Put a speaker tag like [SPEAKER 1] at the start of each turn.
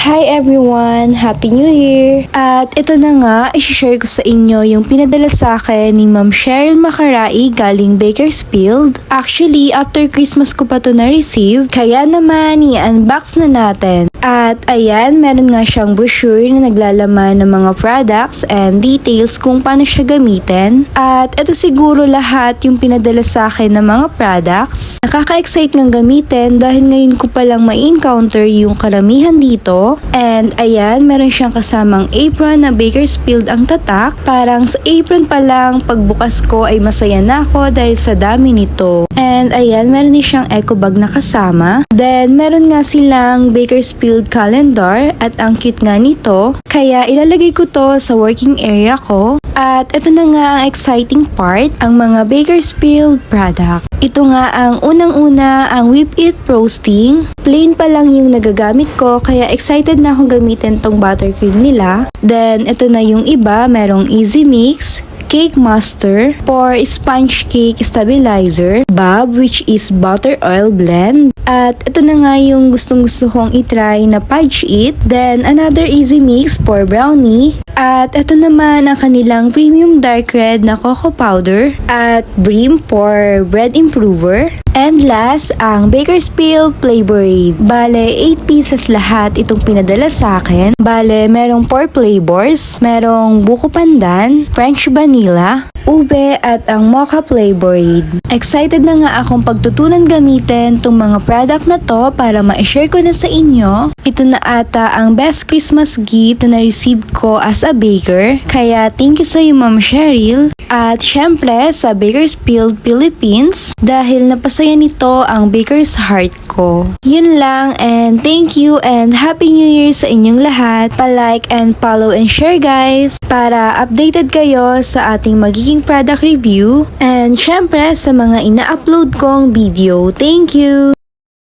[SPEAKER 1] Hi everyone! Happy New Year! At ito na nga, isi-share ko sa inyo yung pinadala sa akin ni Ma'am Cheryl Macarai galing Bakersfield. Actually, after Christmas ko pa to na-receive, kaya naman i-unbox na natin. At ayan, meron nga siyang brochure na naglalaman ng mga products and details kung paano siya gamitin. At ito siguro lahat yung pinadala sa akin ng mga products. Nakaka-excite ng gamitin dahil ngayon ko palang ma-encounter yung karamihan dito. And ayan, meron siyang kasamang apron na Bakersfield ang tatak. Parang sa apron pa lang, pagbukas ko ay masaya na ako dahil sa dami nito. And ayan, meron din siyang eco bag na kasama. Then, meron nga silang Bakersfield calendar at ang cute nga nito. Kaya ilalagay ko to sa working area ko. At ito na nga ang exciting part, ang mga Bakersfield product. Ito nga ang unang-una, ang Whip It Frosting. Plain pa lang yung nagagamit ko, kaya excited na akong gamitin tong buttercream nila. Then, ito na yung iba, merong Easy Mix, Cake Master, for Sponge Cake Stabilizer, Bob, which is Butter Oil Blend. At ito na nga yung gustong-gusto kong itry na Fudge It. Then, another Easy Mix for Brownie. At ito naman ang kanilang Premium Dark Red na Cocoa Powder. At Brim for Bread Improver. And last, ang Bakersfield Flavorade. Bale, 8 pieces lahat itong pinadala sa akin. Bale, merong 4 flavors. Merong Buko Pandan, French Vanilla, ube at ang Mocha Flavorade. Excited na nga akong pagtutunan gamitin tong mga product na to para ma-share ko na sa inyo. Ito na ata ang best Christmas gift na na-receive ko as a baker. Kaya thank you sa iyo, Ma'am Cheryl. At syempre sa Bakersfield, Philippines dahil napasaya nito ang baker's heart ko. Yun lang, and thank you and Happy New Year sa inyong lahat. Pa-like and follow and share guys para updated kayo sa ating magiging product review and syempre sa mga ina-upload kong video. Thank you!